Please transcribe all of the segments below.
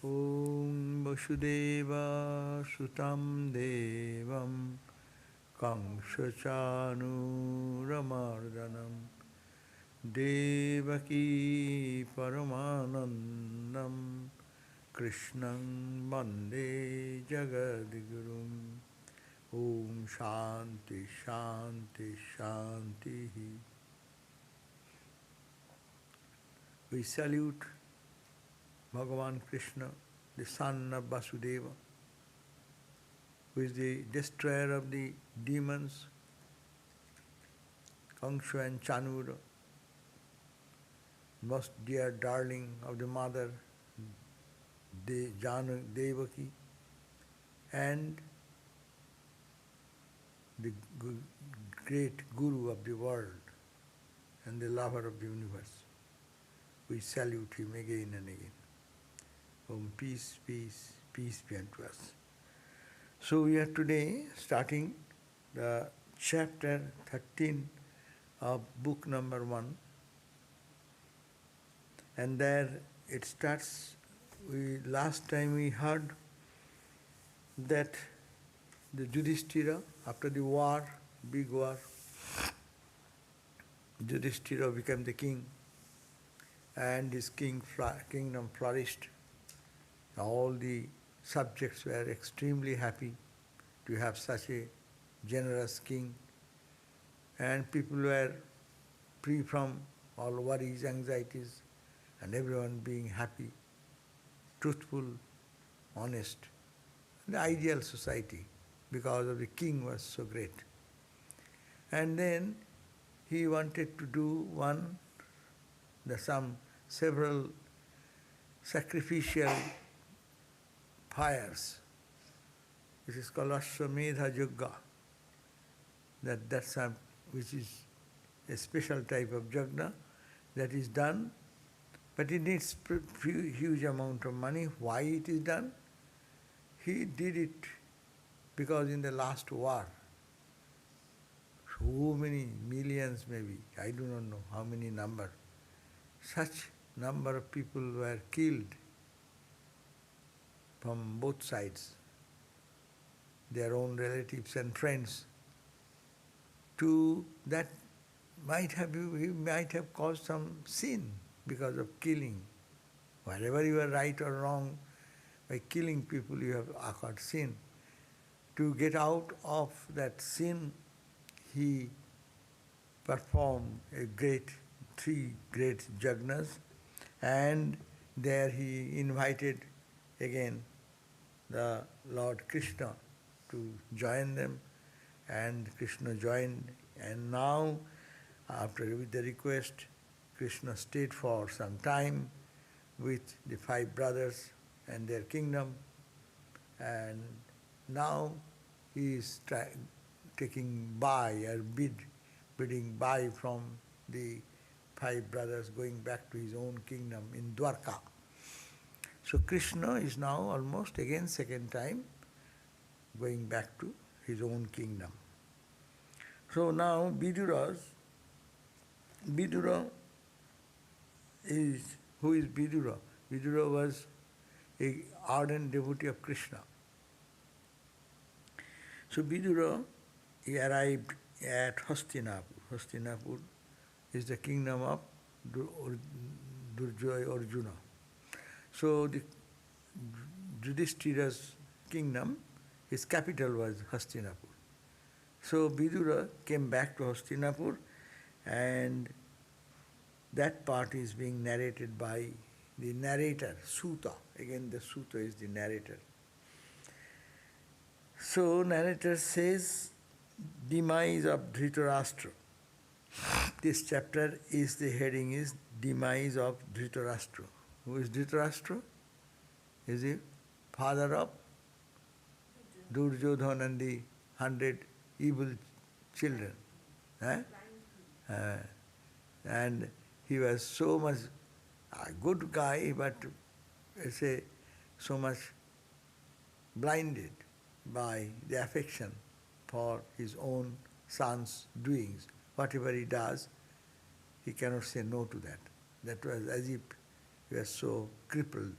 Om Vasudeva Sutam Devam Kamsachanuramardanam Devaki Paramanandam Krishnam Vande Jagadigurum. Om Shanti Shanti Shanti. We salute Bhagavan Krishna, the son of Vasudeva, who is the destroyer of the demons, Kamsa and Chanura, most dear darling of the mother, Devaki, and the great Guru of the world and the lover of the universe. We salute him again and again. Om, peace, peace, peace be unto us. So we are today starting the chapter 13 of book number 1. And there it starts, last time we heard that the Judhisthira, after the war, big war, Judhisthira became the king, and his kingdom flourished. All the subjects were extremely happy to have such a generous king, and people were free from all worries, anxieties, and everyone being happy, truthful, honest. The ideal society, because of the king was so great. And then he wanted to do several sacrificial fires. This is called Ashwamedha Yajna. Which is a special type of yajna that is done, but it needs huge amount of money. Why it is done? He did it because in the last war, so many millions maybe, I do not know how many number, such number of people were killed from both sides, their own relatives and friends. That he might have caused some sin because of killing. Wherever you are right or wrong, by killing people you have occurred sin. To get out of that sin, he performed three great yajnas, and there he invited again the Lord Krishna to join them, and Krishna joined, and now with the request, Krishna stayed for some time with the 5 brothers and their kingdom, and now he is taking bidding bye from the 5 brothers, going back to his own kingdom in Dwarka. So Krishna is now almost again second time going back to his own kingdom. So now Vidura is, who is Vidura? Vidura was an ardent devotee of Krishna. So Vidura, he arrived at Hastinapur. Hastinapur is the kingdom of Durjoy Arjuna. So the Yudhisthira's kingdom, his capital was Hastinapur. So Vidura came back to Hastinapur, and that part is being narrated by the narrator, Suta. Again, the Suta is the narrator. So narrator says, demise of Dhritarashtra. This chapter is, the heading is demise of Dhritarashtra. Who is Dhritarashtra? Is he father of Duryodhana and the 100 evil children. And he was so much a good guy, but so much blinded by the affection for his own son's doings. Whatever he does, he cannot say no to that. That was as if he was so crippled.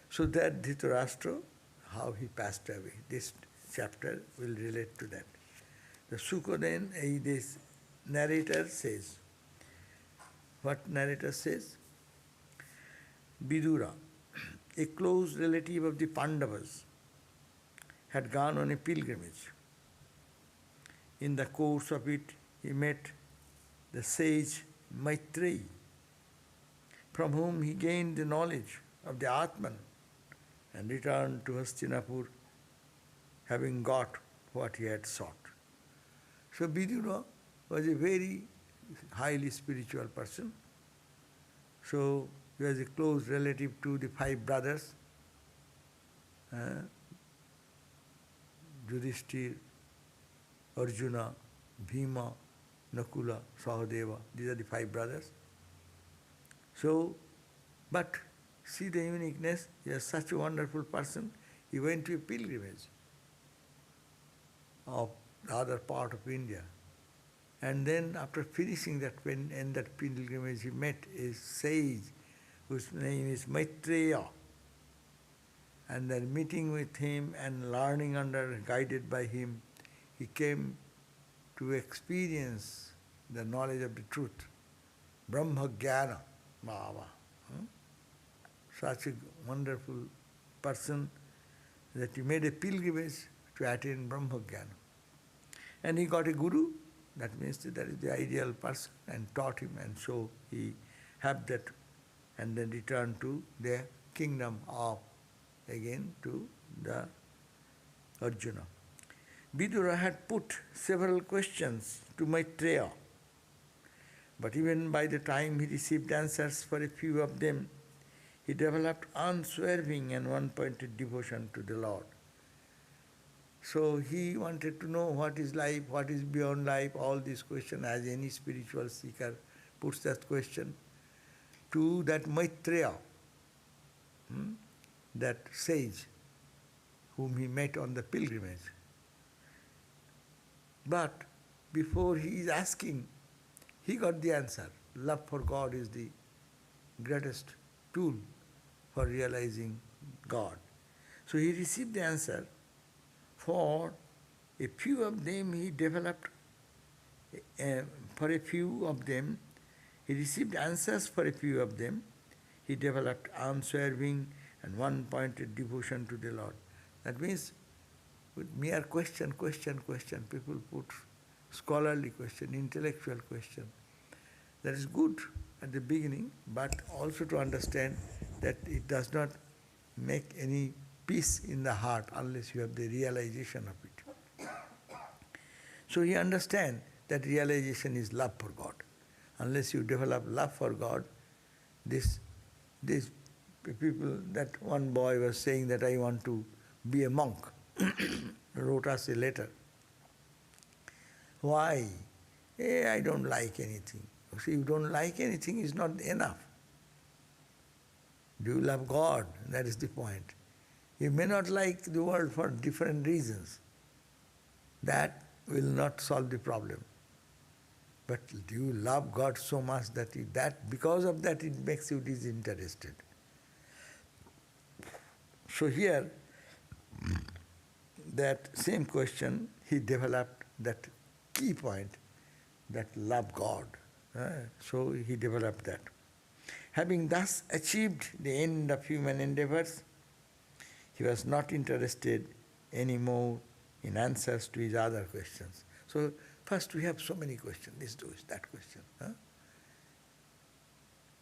So that Dhritarashtra, how he passed away. This chapter will relate to that. The Sukha then, this narrator says, what narrator says? Vidura, a close relative of the Pandavas, had gone on a pilgrimage. In the course of it, he met the sage Maitreyi, from whom he gained the knowledge of the Atman and returned to Hastinapur, having got what he had sought. So Vidura was a very highly spiritual person. So he was a close relative to the 5 brothers, Judhisthira, Arjuna, Bhima, Nakula, Sahadeva. These are the 5 brothers. So, but see the uniqueness, he was such a wonderful person, he went to a pilgrimage of the other part of India. And then after finishing that, in that pilgrimage, he met a sage whose name is Maitreya. And then meeting with him and learning guided by him, he came to experience the knowledge of the truth. Brahma Jnana Bhava. Such a wonderful person that he made a pilgrimage to attain Brahma Jnana. And he got a guru, that means that is the ideal person, and taught him, and so he had that, and then returned to the kingdom of, again to the Arjuna. Vidura had put several questions to Maitreya, but even by the time he received answers for a few of them, he developed unswerving and one-pointed devotion to the Lord. So he wanted to know what is life, what is beyond life, all these questions, as any spiritual seeker puts that question to that Maitreya, that sage whom he met on the pilgrimage. But before he is asking, he got the answer. Love for God is the greatest tool for realizing God. So he received the answer. For a few of them he developed, for a few of them, he received answers for a few of them, he developed unswerving and one-pointed devotion to the Lord. That means with mere question, people put scholarly question, intellectual question. That is good at the beginning, but also to understand that it does not make any peace in the heart unless you have the realization of it. So you understand that realization is love for God. Unless you develop love for God, these people, that one boy was saying that I want to be a monk, wrote us a letter. Why? I don't like anything. See, you don't like anything is not enough. Do you love God? That is the point. You may not like the world for different reasons. That will not solve the problem. But do you love God so much that because of that it makes you disinterested? So here, that same question, he developed that key point, that love God. So he developed that. Having thus achieved the end of human endeavors, he was not interested anymore in answers to his other questions. So first we have so many questions, this that question.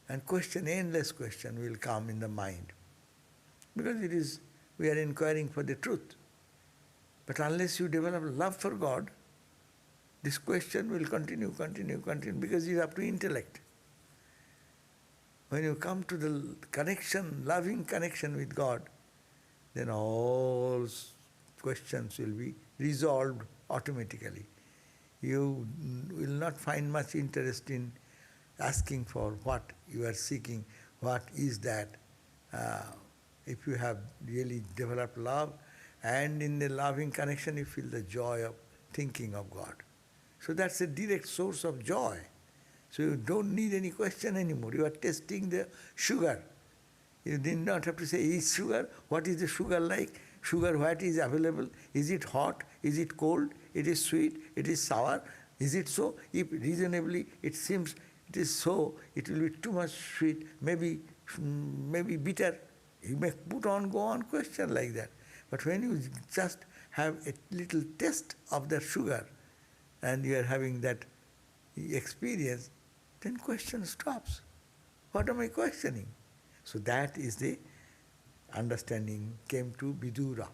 And endless question will come in the mind. Because we are inquiring for the truth. But unless you develop love for God, this question will continue, because it is up to intellect. When you come to the connection, loving connection with God, then all questions will be resolved automatically. You will not find much interest in asking for what you are seeking, what is that. If you have really developed love, and in the loving connection you feel the joy of thinking of God. So that's a direct source of joy. So you don't need any question anymore. You are tasting the sugar You did not have to say, is sugar? What is the sugar like? Sugar, what is available? Is it hot? Is it cold? It is sweet? It is sour? Is it so? If reasonably it seems it is so, it will be too much sweet, maybe bitter. You may go on question like that. But when you just have a little taste of the sugar and you are having that experience, then question stops. What am I questioning? So that is the understanding came to Vidura.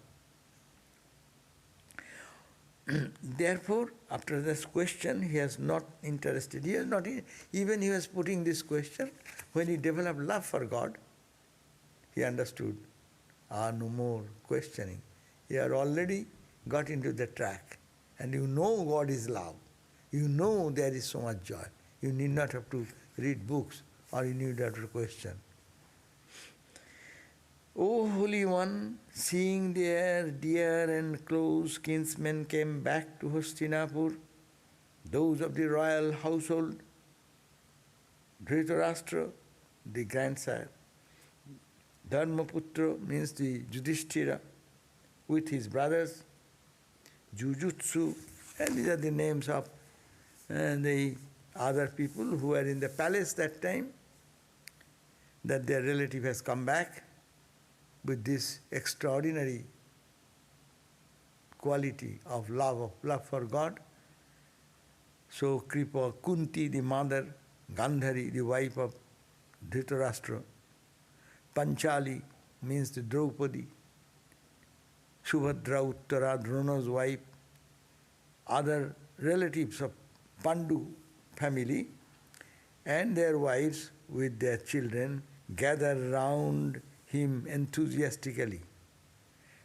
Therefore, after this question, he is not interested. He is not even he was putting this question. When he developed love for God, he understood, no more questioning. You are already got into the track, and you know God is love. You know there is so much joy. You need not have to read books, or you need not to question. O Holy One, seeing their dear and close kinsmen came back to Hastinapur, those of the royal household, Dhritarashtra, the grandsire, Dharmaputra means the Judhisthira, with his brothers, Jujutsu, and these are the names of the other people who were in the palace that time, that their relative has come back with this extraordinary quality of love for God. So Kripa, Kunti, the mother, Gandhari, the wife of Dhritarashtra, Panchali means the Draupadi, Subhadra Uttara, Drona's wife, other relatives of Pandu family, and their wives with their children gathered round him enthusiastically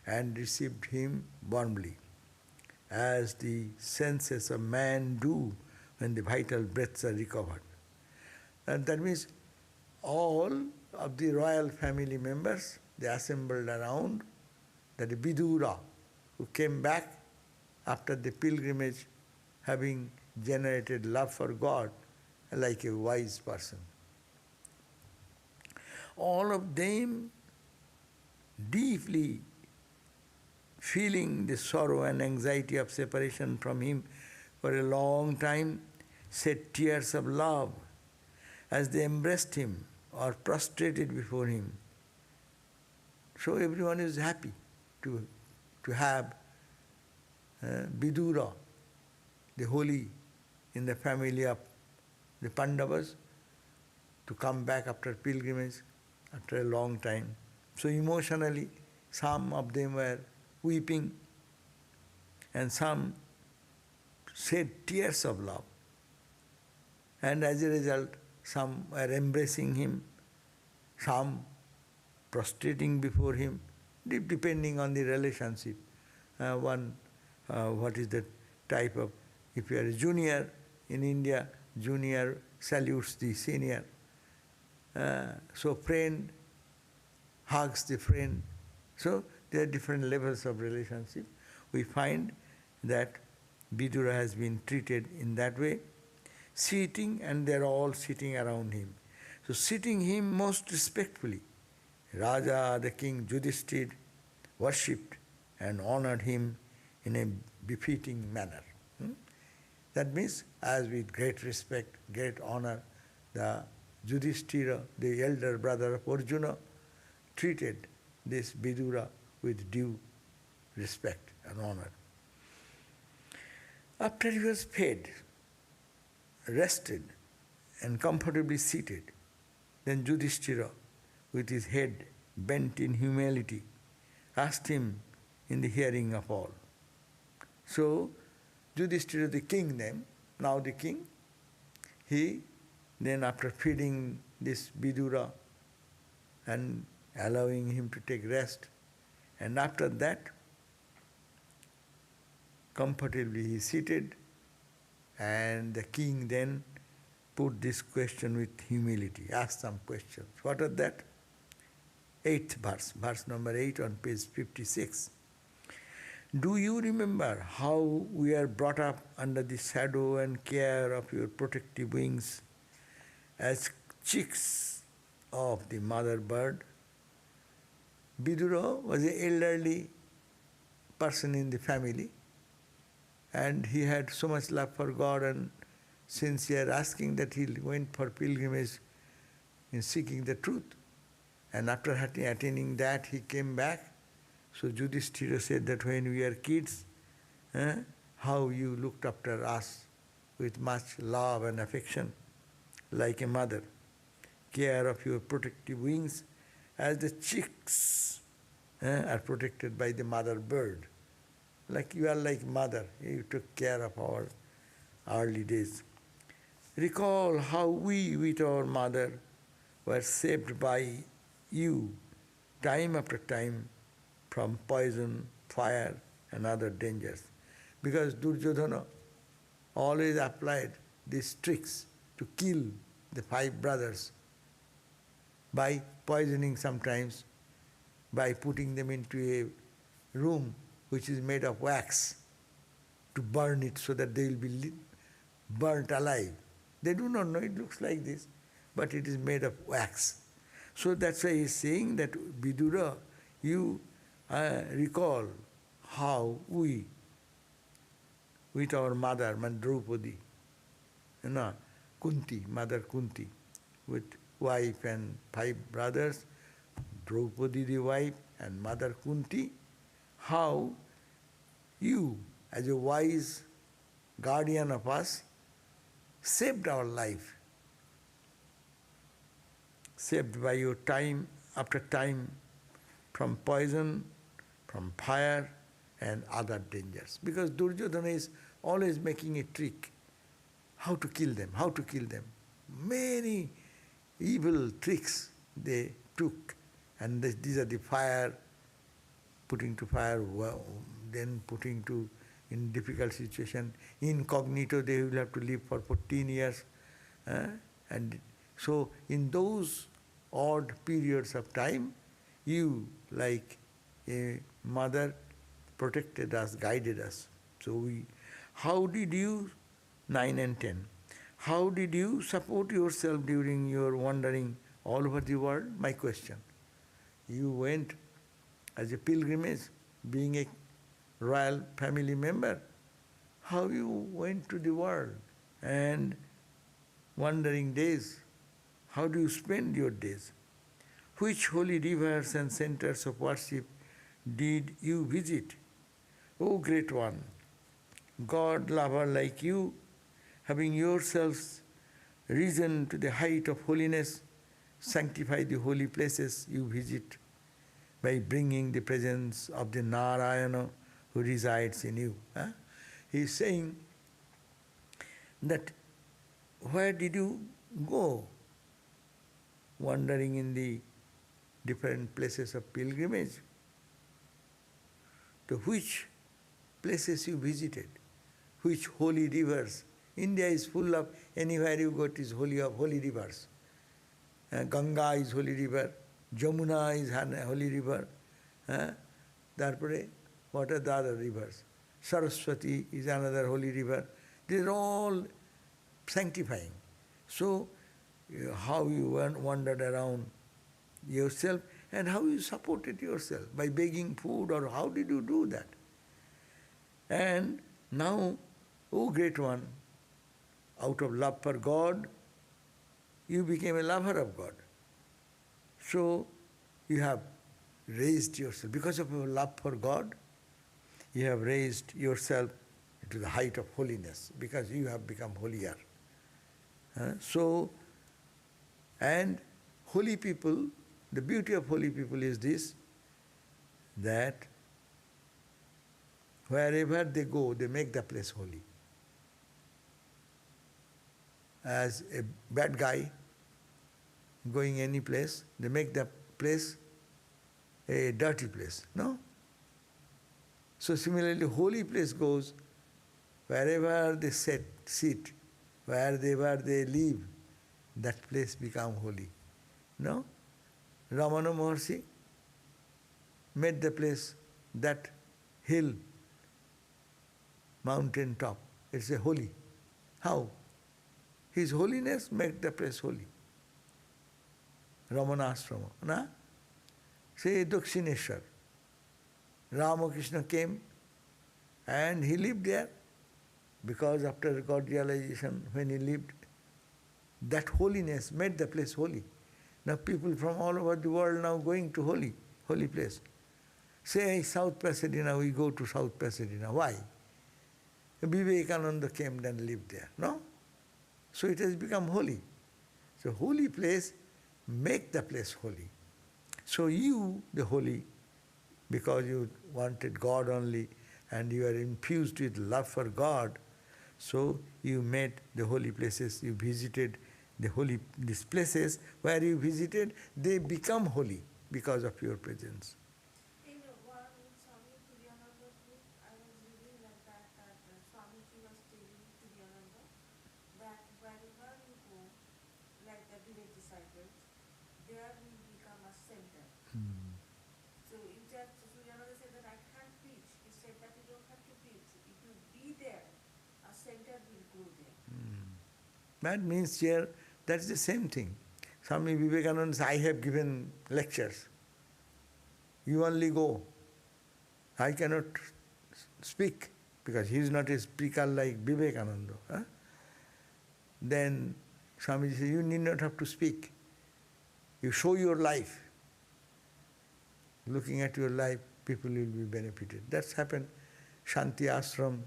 and received him warmly, as the senses of man do when the vital breaths are recovered. And that means all of the royal family members, they assembled around that Vidura, who came back after the pilgrimage, having generated love for God like a wise person. All of them deeply feeling the sorrow and anxiety of separation from him for a long time, shed tears of love as they embraced him or prostrated before him. So everyone is happy to have Vidura, the holy in the family of the Pandavas, to come back after pilgrimage, after a long time. So emotionally, some of them were weeping and some shed tears of love. And as a result, some were embracing him, some prostrating before him, depending on the relationship. What is the type of, if you are a junior in India, junior salutes the senior. So friend hugs the friend. So there are different levels of relationship. We find that Vidura has been treated in that way, sitting, and they are all sitting around him. So sitting him most respectfully, Raja, the king Yudhisthira, worshipped and honored him in a befitting manner. That means, as with great respect, great honor, the Judhisthira, the elder brother of Arjuna, treated this Vidura with due respect and honor. After he was fed, rested, and comfortably seated, then Judhisthira, with his head bent in humility, asked him in the hearing of all. So, Yudhisthira, the king then, now the king, he then after feeding this Vidura and allowing him to take rest, and after that, comfortably he seated, and the king then put this question with humility, asked some questions. What are that? 8th verse, verse number 8 on page 56. Do you remember how we are brought up under the shadow and care of your protective wings as chicks of the mother bird? Vidura was an elderly person in the family, and he had so much love for God and sincere asking that he went for pilgrimage in seeking the truth. And after attaining that, he came back. So Judhisthira said that when we are kids, how you looked after us with much love and affection, like a mother, care of your protective wings, as the chicks are protected by the mother bird. Like you are like mother, you took care of our early days. Recall how we, with our mother, were saved by you, time after time, from poison, fire, and other dangers. Because Duryodhana always applied these tricks to kill the 5 brothers by poisoning sometimes, by putting them into a room which is made of wax, to burn it so that they will be burnt alive. They do not know it looks like this, but it is made of wax. So that's why he is saying that, Vidura, you recall how we, with our mother, Draupadi, Kunti, Mother Kunti, with wife and 5 brothers, Draupadi the wife and Mother Kunti, how you, as a wise guardian of us, saved our life. Saved by your time after time from poison, from fire and other dangers. Because Duryodhana is always making a trick, how to kill them, how to kill them. Many evil tricks they took, and these are the fire, putting to fire, then putting to in difficult situation. Incognito, they will have to live for 14 years. And so in those odd periods of time, you, like a mother, protected us, guided us. So how did you, 9 and 10, how did you support yourself during your wandering all over the world? My question. You went as a pilgrimage, being a royal family member. How you went to the world and wandering days, how do you spend your days? Which holy rivers and centers of worship did you visit? O great one, God lover like you, having yourselves risen to the height of holiness, sanctify the holy places you visit by bringing the presence of the Narayana who resides in you. He is saying that where did you go wandering in the different places of pilgrimage? To which places you visited? Which holy rivers? India is full of, anywhere you go, it is holy of holy rivers. Ganga is holy river, Jamuna is holy river. Therefore, what are the other rivers? Saraswati is another holy river. These are all sanctifying. So, how you wandered around yourself and how you supported yourself, by begging food, or how did you do that? And now, O great one, out of love for God, you became a lover of God. So, you have raised yourself, because of your love for God, you have raised yourself to the height of holiness, because you have become holier. So, and holy people, the beauty of holy people is this, that wherever they go, they make the place holy. As a bad guy going any place, they make the place a dirty place, no? So similarly, holy place goes, wherever they sit, wherever they live, that place become holy. No? Ramana Maharshi made the place, that hill, mountain top, it's a holy. How? His holiness made the place holy. Ramana Ashrama. Na? say Dakshineshwar. Ramakrishna came and he lived there because after God realization, when he lived, that holiness made the place holy. Now people from all over the world now going to holy place. Say South Pasadena, we go to South Pasadena. Why? Vivekananda came and lived there. No? So it has become holy. So holy place, make the place holy. So you, the holy, because you wanted God only and you are infused with love for God, so you made the holy places, you visited these places where you visited, they become holy because of your presence. In one Swami Sarvadevananda book, I was reading like that Swamiji was telling Sarvadevananda that wherever you go, like the village disciples, there will become a center. So you just, Sarvadevananda said that I can't preach. He said that you don't have to preach. If you be there, a center will grow there. That means here, that's the same thing. Swami Vivekananda says, I have given lectures. You only go. I cannot speak because he is not a speaker like Vivekananda. Huh? Then Swamiji says, you need not have to speak. You show your life. Looking at your life, people will be benefited. That's happened. Shanti Ashram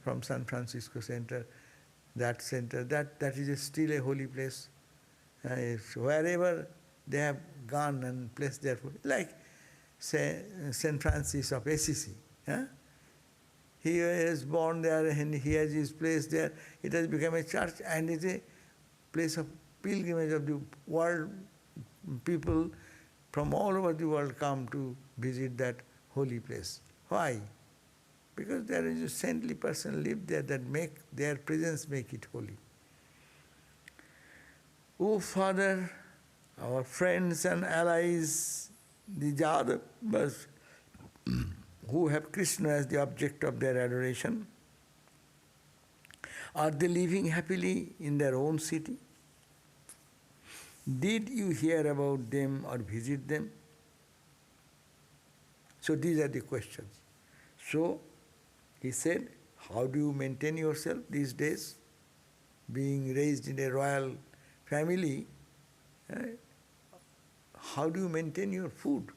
from San Francisco Center. That center, that is still a holy place. Wherever they have gone and placed their foot, like say St. Francis of Assisi. He is born there and he has his place there. It has become a church and is a place of pilgrimage of the world. People from all over the world come to visit that holy place. Why? Because there is a saintly person live there that make their presence make it holy. O Father, our friends and allies, the Jadavas, who have Krishna as the object of their adoration, are they living happily in their own city? Did you hear about them or visit them? So these are the questions. So he said, how do you maintain yourself these days? Being raised in a royal family, how do you maintain your food?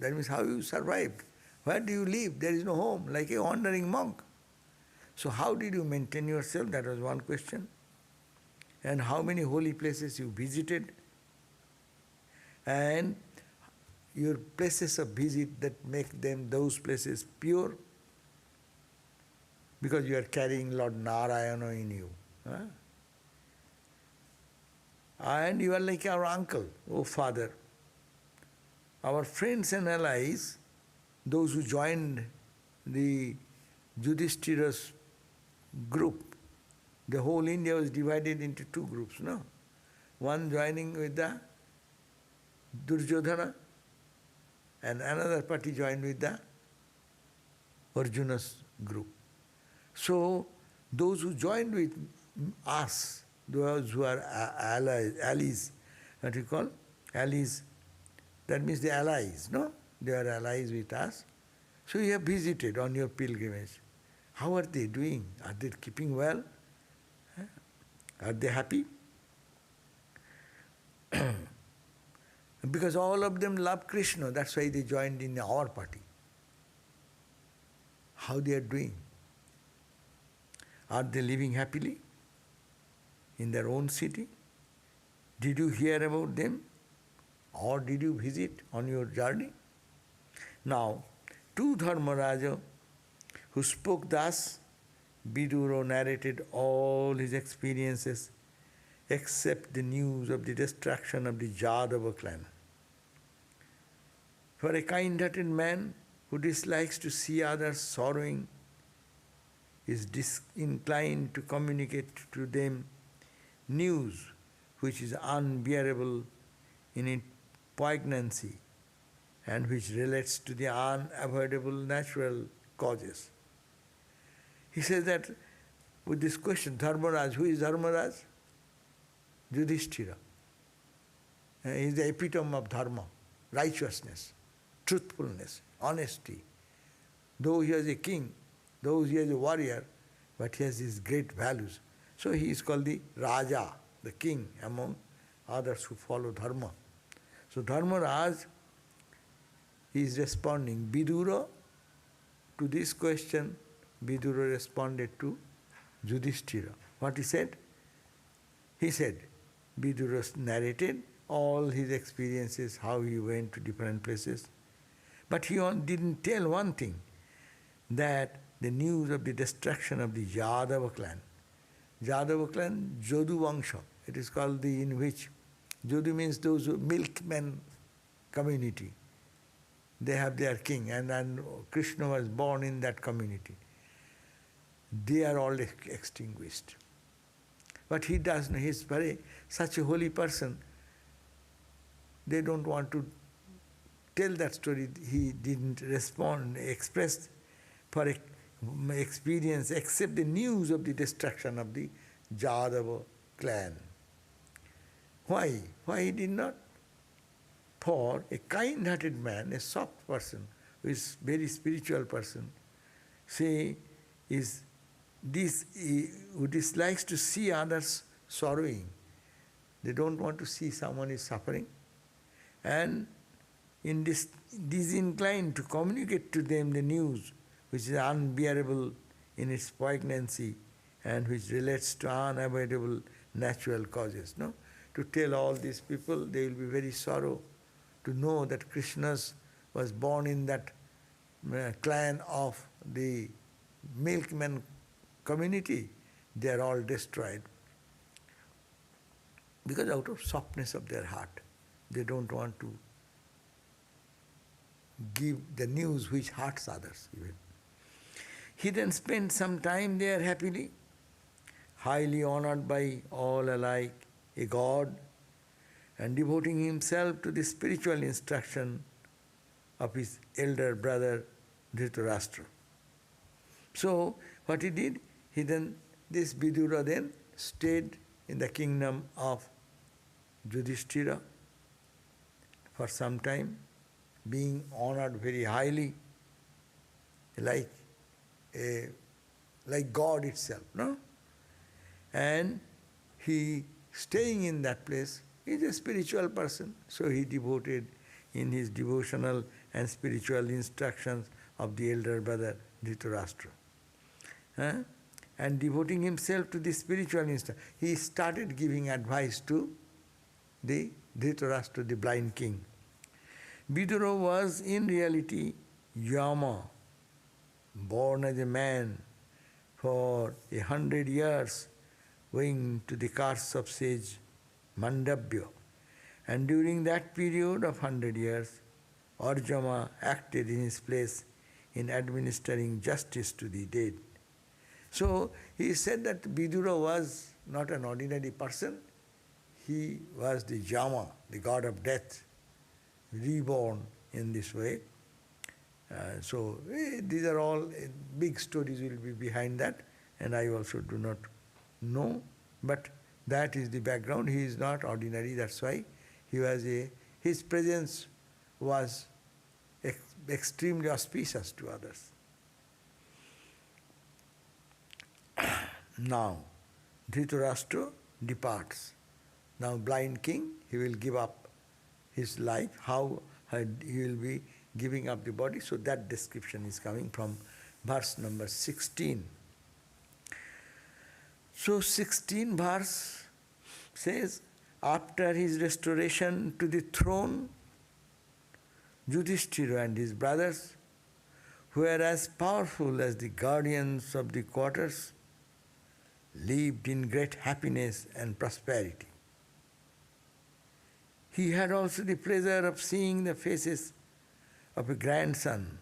That means how you survived. Where do you live? There is no home, like a wandering monk. So how did you maintain yourself? That was one question. And how many holy places you visited? And your places of visit that make them, those places, pure. Because you are carrying Lord Narayana in you. And you are like our uncle, oh Father. Our friends and allies, those who joined the Judhisthira's group, the whole India was divided into two groups, no? One joining with the Duryodhana and another party joined with the Arjuna's group. So, those who joined with us, those who are allies, what you call? Allies, that means the allies, no? They are allies with us. So you have visited on your pilgrimage. How are they doing? Are they keeping well? Are they happy? Because all of them love Krishna, that's why they joined in our party. How they are doing? Are they living happily in their own city? Did you hear about them? Or did you visit on your journey? Now, to Dharmaraja, who spoke thus, Vidura narrated all his experiences except the news of the destruction of the Jadava clan. For a kind-hearted man who dislikes to see others sorrowing is disinclined to communicate to them news which is unbearable in its poignancy and which relates to the unavoidable natural causes. He says that with this question, Dharmaraj, who is Dharmaraj? Judhisthira. He is the epitome of dharma. righteousness, truthfulness, honesty. Though he was a king, though he was a warrior, but he has these great values. So he is called the Raja, the king among others who follow Dharma. So Dharmaraj is responding. Vidura, to this question, Vidura responded to Judhisthira. What he said? He said, Vidura narrated all his experiences, how he went to different places. But he didn't tell one thing, that the news of the destruction of the Yadava clan. Yadava clan, Jodu Vangsha. It is called the in which, Jodu means those milkmen community. They have their king, and Krishna was born in that community. They are all extinguished. But he does not, he is such a holy person. They don't want to tell that story. He didn't express for experience except the news of the destruction of the Jadava clan. Why? Why he did not? For a kind-hearted man, a soft person, who is very spiritual person, say, who dislikes to see others sorrowing. They don't want to see someone is suffering. And disinclined to communicate to them the news which is unbearable in its poignancy and which relates to unavoidable natural causes. No? To tell all these people, they will be very sorrow to know that Krishna was born in that clan of the milkman community. They are all destroyed. Because out of softness of their heart, they don't want to give the news which hurts others even. He then spent some time there happily, highly honored by all alike, a god, and devoting himself to the spiritual instruction of his elder brother Dhritarashtra. So, what he did, this Vidura then stayed in the kingdom of Yudhisthira for some time, being honored very highly, like God itself, no? And he, staying in that place, is a spiritual person, so he devoted in his devotional and spiritual instructions of the elder brother Dhritarashtra. And devoting himself to the spiritual instruction, he started giving advice to the Dhritarashtra, the blind king. Vidura was in reality Yama, born as a man for 100 years, owing to the curse of sage Mandavya. And during that period of 100 years, Arjuna acted in his place in administering justice to the dead. So he said that Vidura was not an ordinary person, he was the Yama, the god of death, reborn in this way. So these are all big stories will be behind that, and I also do not know, but that is the background. He is not ordinary, that's why his presence was extremely auspicious to others. Now, Dhritarashtra departs. Now, blind king, he will give up his life, how he will be giving up the body. So that description is coming from verse number 16. So 16 verse says, after his restoration to the throne, Yudhisthira and his brothers, who were as powerful as the guardians of the quarters, lived in great happiness and prosperity. He had also the pleasure of seeing the faces of a grandson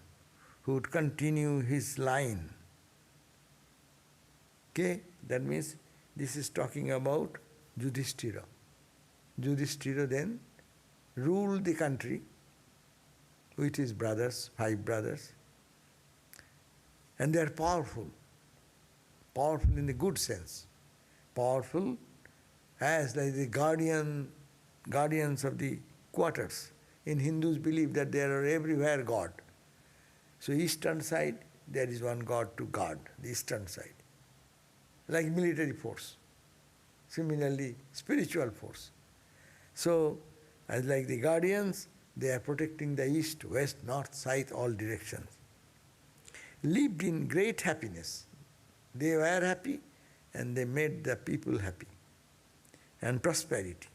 who would continue his line. Okay, that means this is talking about Judhisthira. Judhisthira then ruled the country with his brothers, 5 brothers, and they are powerful. Powerful in the good sense. Powerful as like the guardians of the quarters. In Hindus believe that there are everywhere God. So eastern side, there is one God to guard, the eastern side. Like military force. Similarly, spiritual force. So, as like the guardians, they are protecting the east, west, north, south, all directions. Lived in great happiness. They were happy and they made the people happy. And prosperity.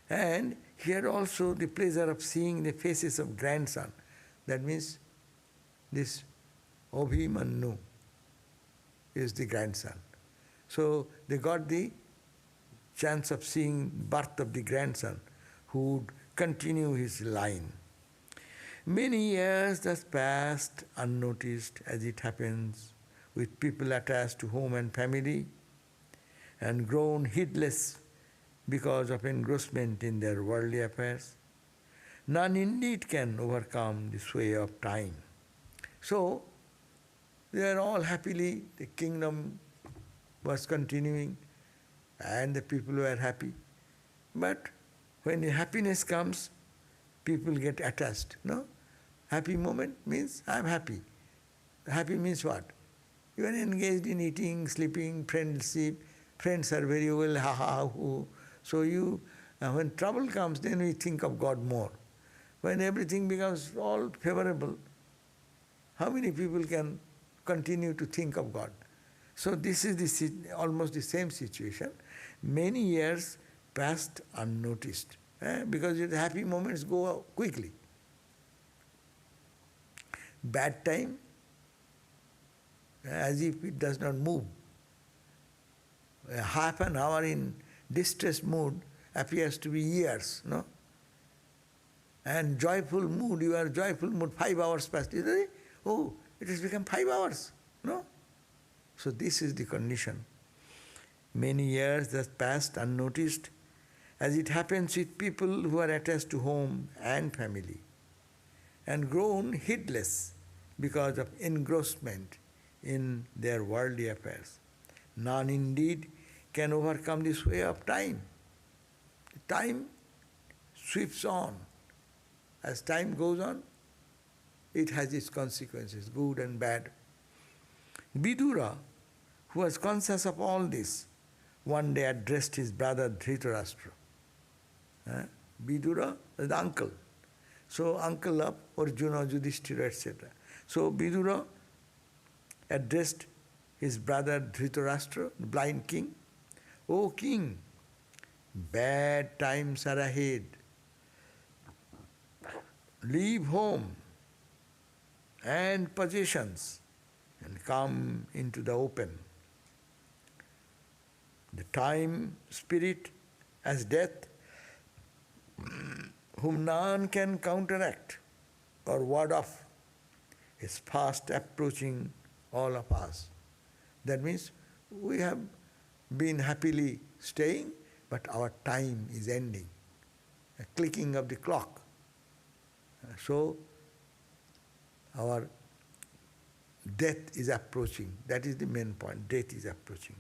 And here also the pleasure of seeing the faces of grandson. That means this Abhimanyu is the grandson. So they got the chance of seeing birth of the grandson who would continue his line. Many years thus passed unnoticed, as it happens with people attached to home and family, and grown heedless because of engrossment in their worldly affairs. None indeed can overcome the sway of time. So, they are all happily, the kingdom was continuing and the people were happy. But when the happiness comes, people get attached, no? Happy moment means I am happy. Happy means what? You are engaged in eating, sleeping, friendship, friends are very well, ha ha, hoo. So you, when trouble comes, then we think of God more. When everything becomes all favorable, how many people can continue to think of God? So this is almost the same situation. Many years passed unnoticed, because the happy moments go quickly. Bad time, as if it does not move. Half an hour in distressed mood appears to be years, no? And joyful mood, you are joyful mood, 5 hours passed. Oh, it has become 5 hours, no? So this is the condition. Many years thus passed unnoticed, as it happens with people who are attached to home and family, and grown heedless because of engrossment in their worldly affairs. None indeed can overcome this way of time. Time sweeps on. As time goes on, it has its consequences, good and bad. Vidura, who was conscious of all this, one day addressed his brother Dhritarashtra. Vidura is the uncle. So uncle of Arjuna, Judhisthira, etc. So Vidura addressed his brother Dhritarashtra, the blind king. O king, bad times are ahead. Leave home and possessions and come into the open. The time spirit as death, whom none can counteract or ward off, is fast approaching all of us. That means we have been happily staying, but our time is ending. A clicking of the clock. So our death is approaching. That is the main point. Death is approaching.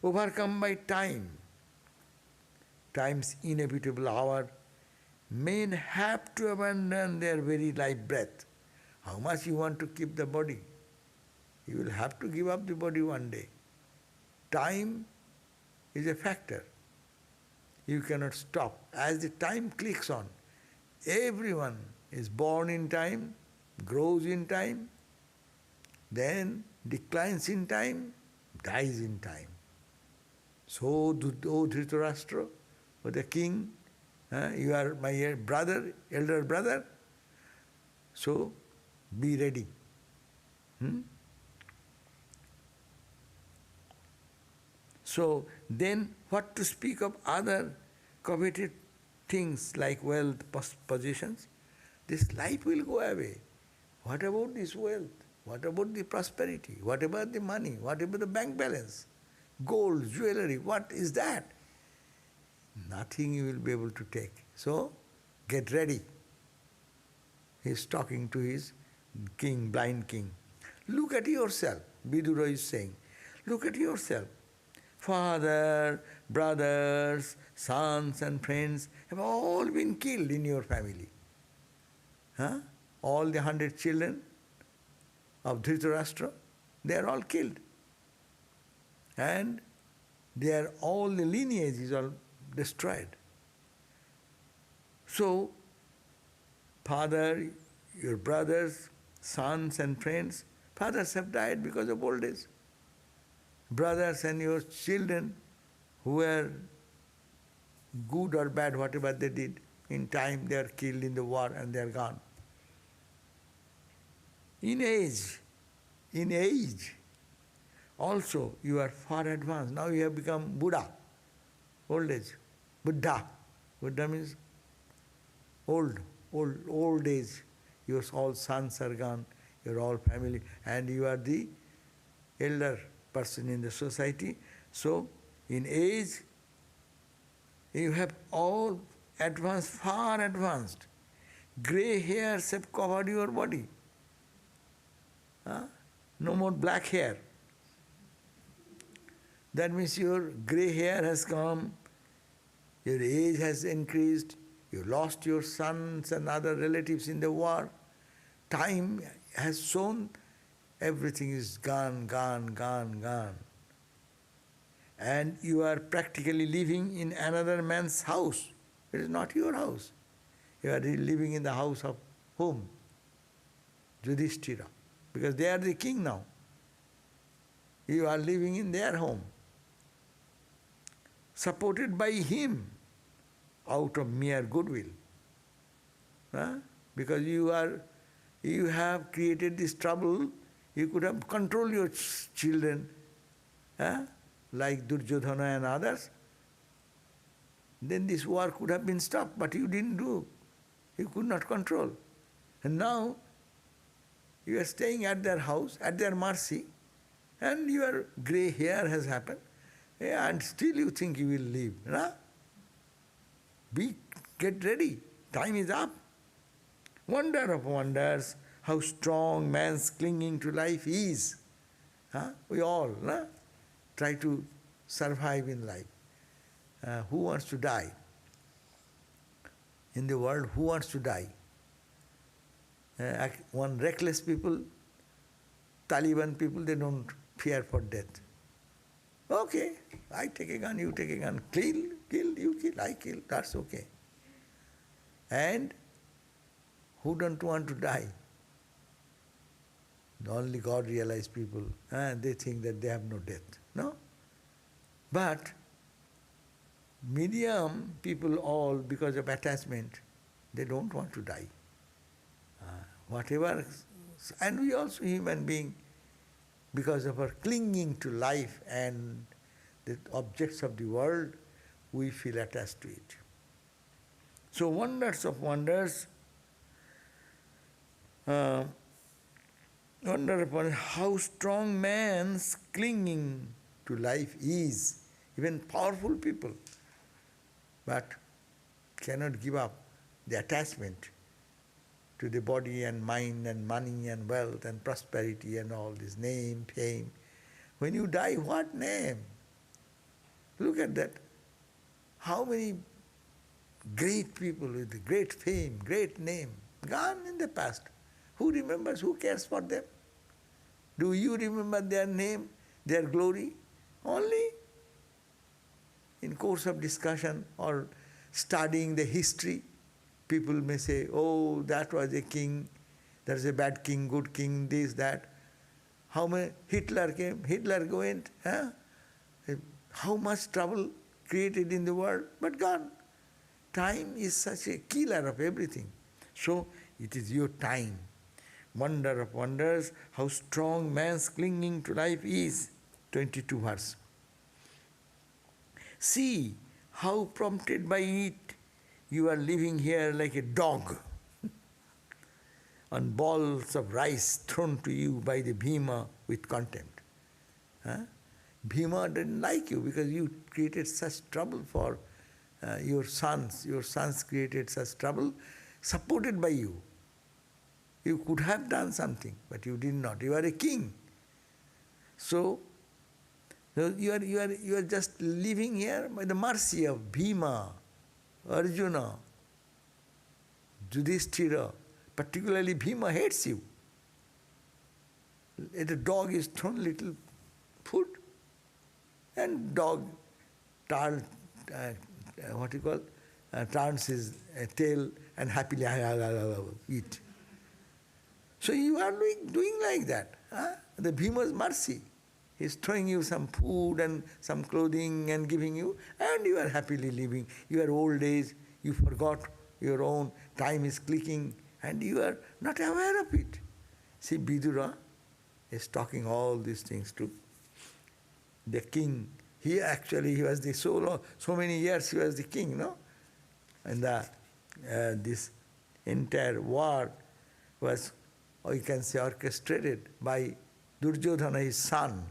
Overcome by time, time's inevitable hour, men have to abandon their very life breath. How much you want to keep the body? You will have to give up the body one day. Time is a factor. You cannot stop. As the time clicks on, everyone is born in time, grows in time, then declines in time, dies in time. So, O Dhritarashtra, O the king, you are my brother, elder brother, so be ready. So then what to speak of other coveted things like wealth, possessions? This life will go away. What about this wealth? What about the prosperity? What about the money? What about the bank balance? Gold, jewelry, what is that? Nothing you will be able to take. So, get ready. He is talking to his king, blind king. Look at yourself, Vidura is saying. Look at yourself. Father, brothers, sons and friends have all been killed in your family. Huh? All the 100 children of Dhritarashtra, they are all killed. And all the lineage is all destroyed. So, father, your brothers, sons and friends, fathers have died because of old age. Brothers and your children who were good or bad, whatever they did, in time they are killed in the war and they are gone. In age, also you are far advanced. Now you have become Buddha, old age. Buddha means old age. Your all sons are gone, your all family, and you are the elder person in the society. So, in age, you have all advanced, far advanced. Grey hairs have covered your body. No more black hair. That means your grey hair has come, your age has increased, you lost your sons and other relatives in the war. Time has shown everything is gone. And you are practically living in another man's house. It is not your house. You are living in the house of whom? Judhisthira. Because they are the king now. You are living in their home. Supported by him out of mere goodwill. Because you have created this trouble, you could have controlled your children, like Duryodhana and others. Then this war could have been stopped, but you didn't do. You could not control. And now you are staying at their house, at their mercy, and your grey hair has happened, and still you think you will live. Get ready. Time is up. Wonder of wonders, how strong man's clinging to life is. We all try to survive in life. Who wants to die? In the world, who wants to die? One reckless people, Taliban people, they don't fear for death. Okay, I take a gun, you take a gun, kill, you kill, I kill, that's okay. And who don't want to die? Only God realized people, they think that they have no death. No? But medium people all, because of attachment, they don't want to die. Whatever, and we also human being, because of our clinging to life and the objects of the world, we feel attached to it. So wonders of wonders, wonder upon how strong man's clinging to life is. Even powerful people, but cannot give up the attachment to the body and mind and money and wealth and prosperity and all this name, fame. When you die, what name? Look at that. How many great people with great fame, great name, gone in the past. Who remembers, who cares for them? Do you remember their name, their glory? Only in course of discussion or studying the history, people may say, oh, that was a king, there is a bad king, good king, this, that. How many, Hitler came, Hitler went, how much trouble created in the world, but gone. Time is such a killer of everything. So it is your time. Wonder of wonders, how strong man's clinging to life is. 22 verse. See how prompted by it you are living here like a dog on balls of rice thrown to you by the Bhima with contempt. Bhima didn't like you because you created such trouble for your sons. Your sons created such trouble, supported by you. You could have done something, but you did not. You are a king. So, So you are just living here by the mercy of Bhima, Arjuna, Judhisthira. Particularly Bhima hates you. The dog is thrown little food, and dog turns his tail and happily eat. So you are doing like that. Huh? The Bhima's mercy. He is throwing you some food and some clothing and giving you, and you are happily living. Your old age, you forgot your own, time is clicking, and you are not aware of it. See, Vidura is talking all these things to the king. He was the so many years he was the king, no? And this entire war was, or you can say, orchestrated by Duryodhana, his son,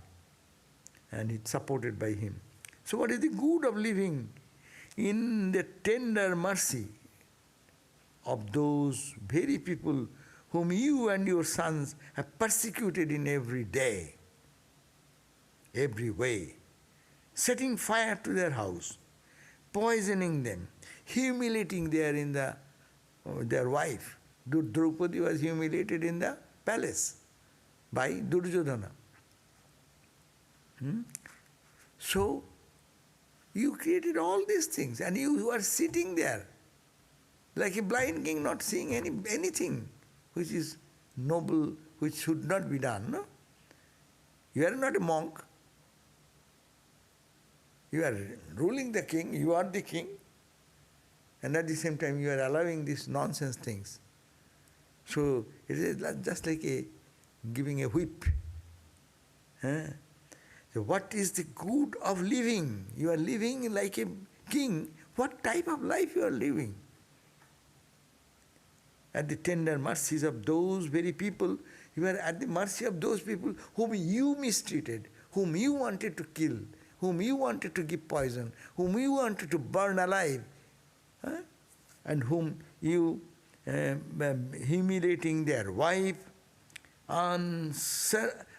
and it's supported by him. So what is the good of living in the tender mercy of those very people whom you and your sons have persecuted in every day, every way, setting fire to their house, poisoning them, humiliating their wife. Draupadi was humiliated in the palace by Duryodhana. So, you created all these things, and you are sitting there like a blind king, not seeing anything which is noble, which should not be done. No? You are not a monk. You are ruling the king, you are the king, and at the same time you are allowing these nonsense things. So it is just like giving a whip. So what is the good of living? You are living like a king. What type of life you are living? At the tender mercies of those very people, you are at the mercy of those people whom you mistreated, whom you wanted to kill, whom you wanted to give poison, whom you wanted to burn alive, and whom you humiliating their wife,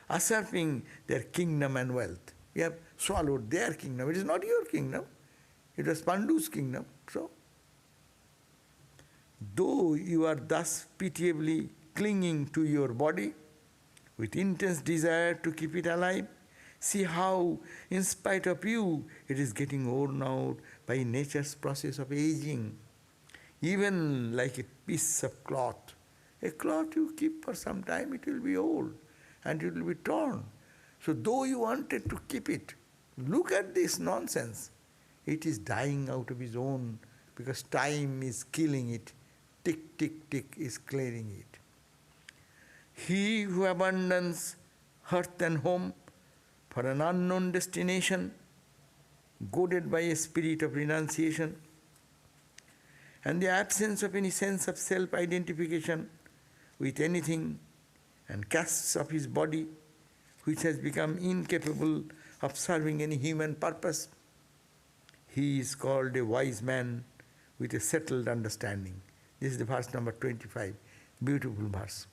usurping their kingdom and wealth. You have swallowed their kingdom. It is not your kingdom. It was Pandu's kingdom. So, though you are thus pitiably clinging to your body with intense desire to keep it alive, see how, in spite of you, it is getting worn out by nature's process of aging. Even like a piece of cloth. A cloth you keep for some time, it will be old and it will be torn. So though you wanted to keep it, look at this nonsense. It is dying out of its own because time is killing it. Tick, tick, tick is clearing it. He who abandons hearth and home for an unknown destination, goaded by a spirit of renunciation, and the absence of any sense of self-identification with anything, and casts off his body, which has become incapable of serving any human purpose, he is called a wise man with a settled understanding. This is the verse number 25, beautiful verse.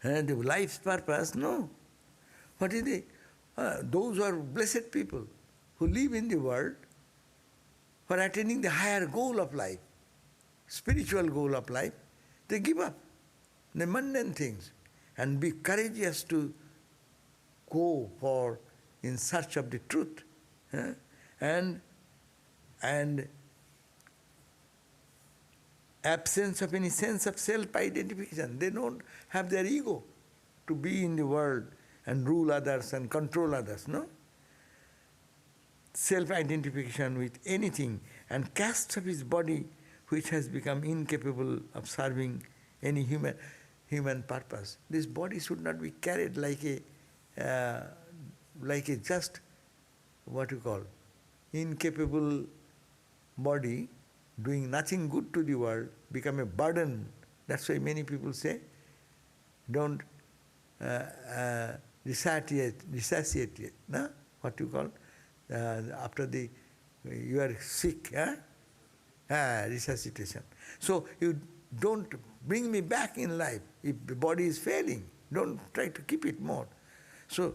And the life's purpose, no. What is it? Those who are blessed people who live in the world for attaining the higher goal of life, spiritual goal of life, they give up the mundane things and be courageous to go for in search of the truth. And absence of any sense of self-identification. They don't have their ego to be in the world and rule others and control others, no? Self-identification with anything, and casts off his body which has become incapable of serving any human purpose. This body should not be carried like a just, what you call, incapable body doing nothing good to the world, become a burden. That's why many people say, don't resuscitate, no? What you call, after you are sick, resuscitation. So you don't bring me back in life. If the body is failing, don't try to keep it more. So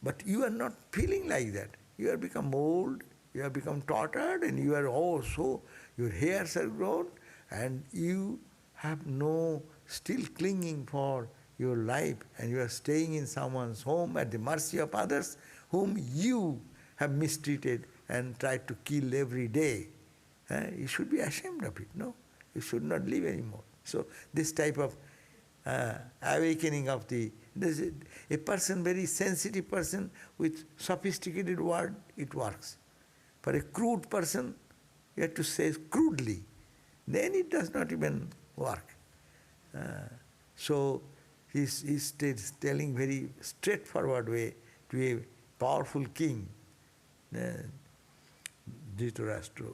But you are not feeling like that. You have become old, you have become tortured, and you are also, your hairs are grown, and you have no still clinging for your life, and you are staying in someone's home at the mercy of others whom you have mistreated and tried to kill every day. You should be ashamed of it, no? You should not live anymore. So this type of awakening of a person, very sensitive person with sophisticated word, it works. For a crude person, you have to say crudely, then it does not even work. So he's telling very straightforward way to a powerful king, Dhritarashtra.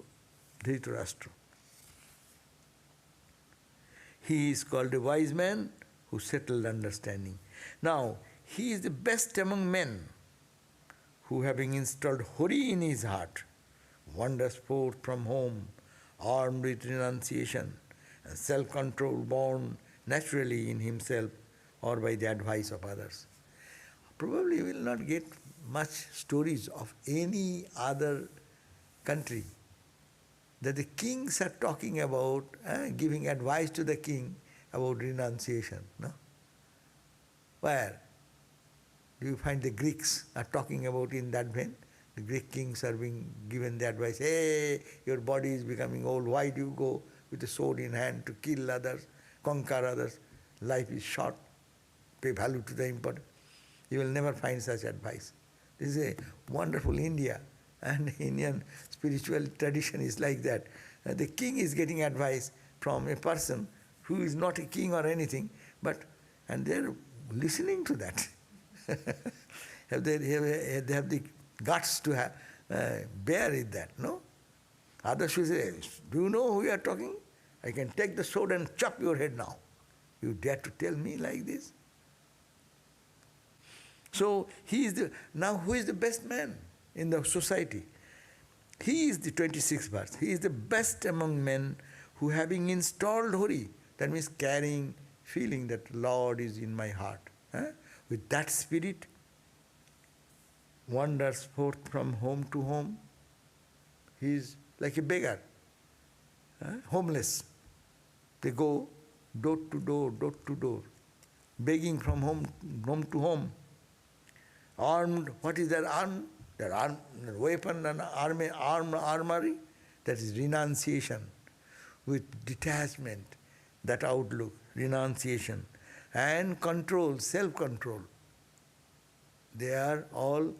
He is called a wise man who settled understanding. Now, he is the best among men who, having installed Hori in his heart, wanders forth from home, armed with renunciation and self-control born naturally in himself or by the advice of others. Probably you will not get much stories of any other country that the kings are talking about, giving advice to the king about renunciation. No? Where? Do you find the Greeks are talking about in that vein? The Greek kings are being given the advice, hey, your body is becoming old, why do you go with a sword in hand to kill others, conquer others? Life is short, pay value to the important. You will never find such advice. This is a wonderful India, and Indian spiritual tradition is like that. The king is getting advice from a person who is not a king or anything, and they are listening to that. They have the guts to bear it that, no? Others will say, do you know who you are talking? I can take the sword and chop your head now. You dare to tell me like this? So now who is the best man in the society? He is the 26th verse. He is the best among men who, having installed Hori, that means carrying, feeling that Lord is in my heart. With that spirit, wanders forth from home to home. He is like a beggar, homeless. They go door to door, begging from home to home. Armed, what is their arm? Their weapon and armory, that is renunciation. With detachment, that outlook, renunciation, and control, self-control. They are all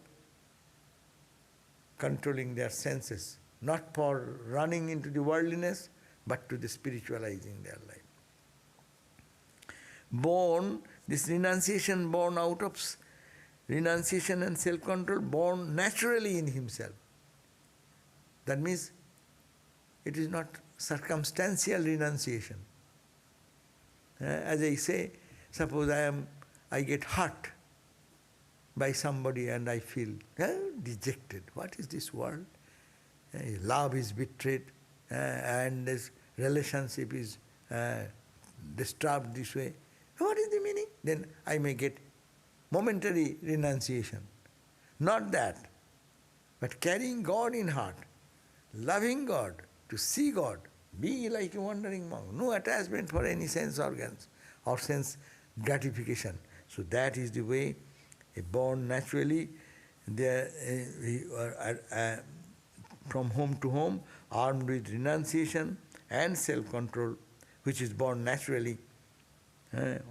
controlling their senses, not for running into the worldliness, but to the spiritualizing their life. This renunciation born out of renunciation and self-control, born naturally in himself. That means it is not circumstantial renunciation. As I say, suppose I get hurt by somebody and I feel dejected. What is this world? Love is betrayed and this relationship is disturbed this way. What is the meaning? Then I may get momentary renunciation. Not that, but carrying God in heart, loving God, to see God, be like a wandering monk, no attachment for any sense organs or sense gratification. So that is the way, born naturally, from home to home, armed with renunciation and self-control, which is born naturally,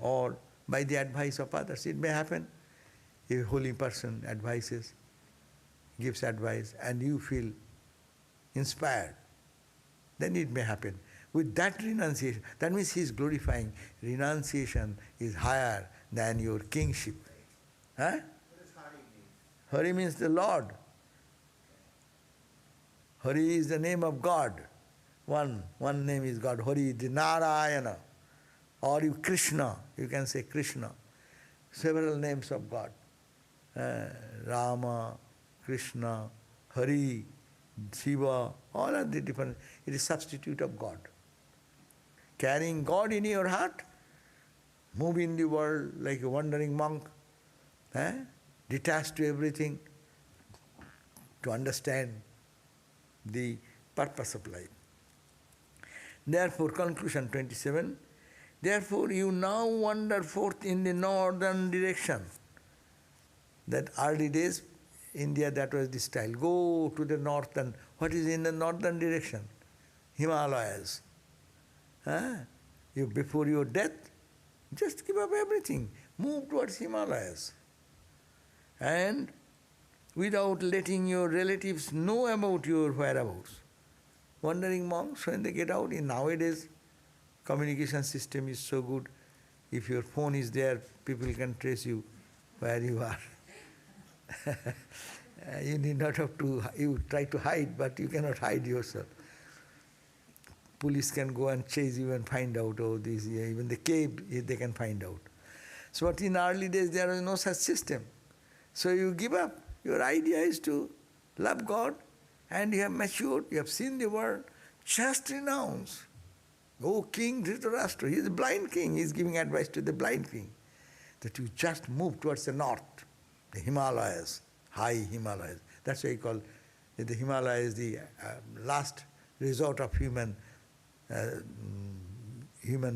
or by the advice of others. It may happen, a holy person advises, gives advice, and you feel inspired. Then it may happen. With that renunciation, that means he is glorifying. Renunciation is higher than your kingship. Huh? What does Hari mean? Hari means the Lord. Hari is the name of God. One name is God. Hari is the Narayana. Or you Krishna, you can say Krishna. Several names of God. Rama, Krishna, Hari, Shiva, all are the different. It is substitute of God. Carrying God in your heart, move in the world like a wandering monk. detached to everything, to understand the purpose of life. Therefore, conclusion 27, therefore you now wander forth in the northern direction. That early days, India, that was the style. Go to the northern. What is in the northern direction? Himalayas. Before your death, just give up everything. Move towards Himalayas. And without letting your relatives know about your whereabouts. Wandering monks, when they get out, in nowadays, communication system is so good. If your phone is there, people can trace you where you are. You need not have to, you try to hide, but you cannot hide yourself. Police can go and chase you and find out, oh, this, even the cave, they can find out. So, but in early days, there was no such system. So you give up. Your idea is to love God, and you have matured, you have seen the world, just renounce. Oh, King Dhritarashtra, he is a blind king, he is giving advice to the blind king, that you just move towards the north, the Himalayas, high Himalayas. That's why he called the Himalayas the last resort of human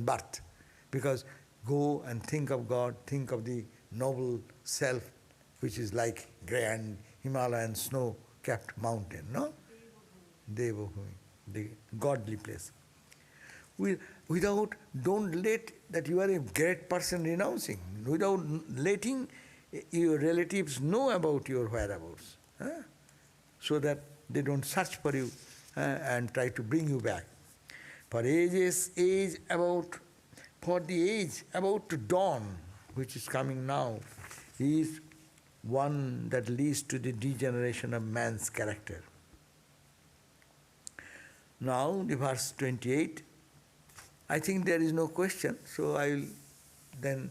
birth. Because go and think of God, think of the noble self, which is like grand Himalayan snow-capped mountain, no? Devabhumi, the godly place. Don't let that you are a great person renouncing, without letting your relatives know about your whereabouts, so that they don't search for you and try to bring you back. For the age about to dawn, which is coming now, is one that leads to the degeneration of man's character. Now, the verse 28, I think there is no question, so I will then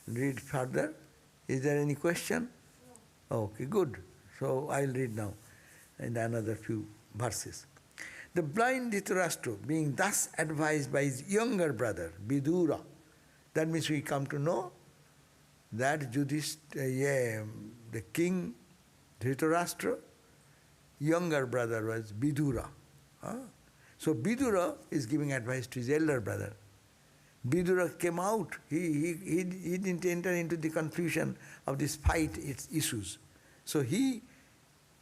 read further. Is there any question? No. Okay, good. So I will read now in another few verses. The blind Dhritarashtra, being thus advised by his younger brother, Vidura, that means we come to know that the king Dhritarashtra, younger brother was Vidura. So Vidura is giving advice to his elder brother. Vidura came out, he didn't enter into the confusion of this fight, its issues. So he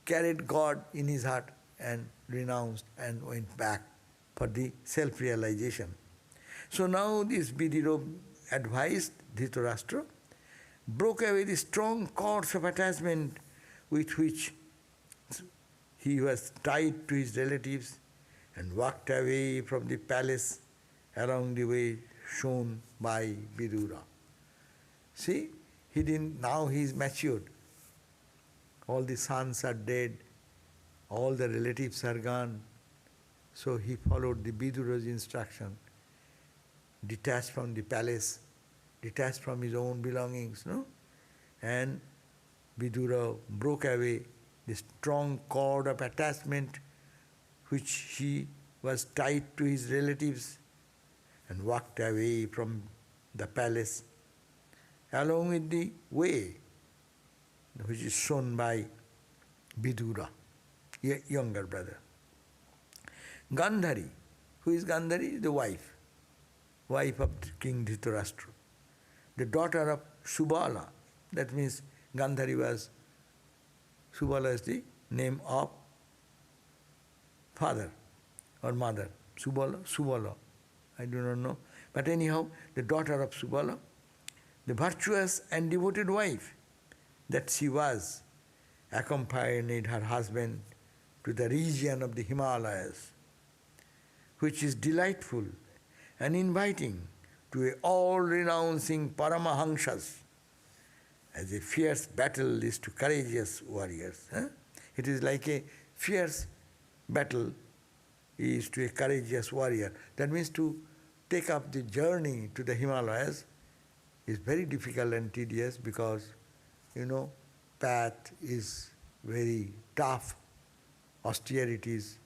carried God in his heart and renounced and went back for the self-realization. So now this Vidura advised Dhritarashtra, broke away the strong cords of attachment with which he was tied to his relatives, and walked away from the palace along the way shown by Vidura. See, now he is matured. All the sons are dead, all the relatives are gone. So he followed the Vidura's instruction, detached from the palace, detached from his own belongings, no? And Vidura broke away the strong cord of attachment which he was tied to his relatives, and walked away from the palace along with the way which is shown by Vidura, younger brother. Gandhari, who is Gandhari? The wife of King Dhritarashtra, the daughter of Subala. That means Gandhari was, Subala is the name of father or mother. Subala, I do not know. But anyhow, the daughter of Subala, the virtuous and devoted wife that she was, accompanied her husband to the region of the Himalayas, which is delightful and inviting to a all-renouncing Paramahamsas, as a fierce battle is to courageous warriors. It is like a fierce battle is to a courageous warrior. That means to take up the journey to the Himalayas is very difficult and tedious, because, path is very tough, austerities,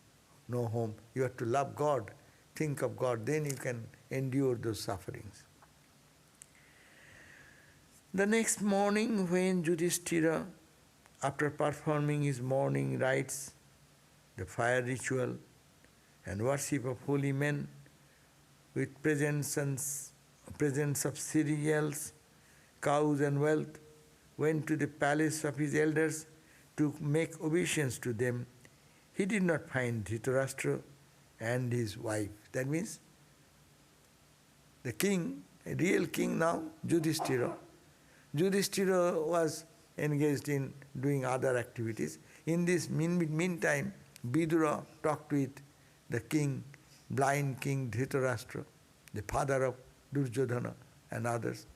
no home. You have to love God, think of God, then you can endure those sufferings. The next morning, when Judhisthira, after performing his morning rites, the fire ritual and worship of holy men with presents of cereals, cows and wealth, went to the palace of his elders to make obeisance to them. He did not find Dhritarashtra and his wife. That means the king, a real king now, Yudhisthira. Yudhisthira was engaged in doing other activities. In this meantime, Vidura talked with the king, blind king Dhritarashtra, the father of Duryodhana and others.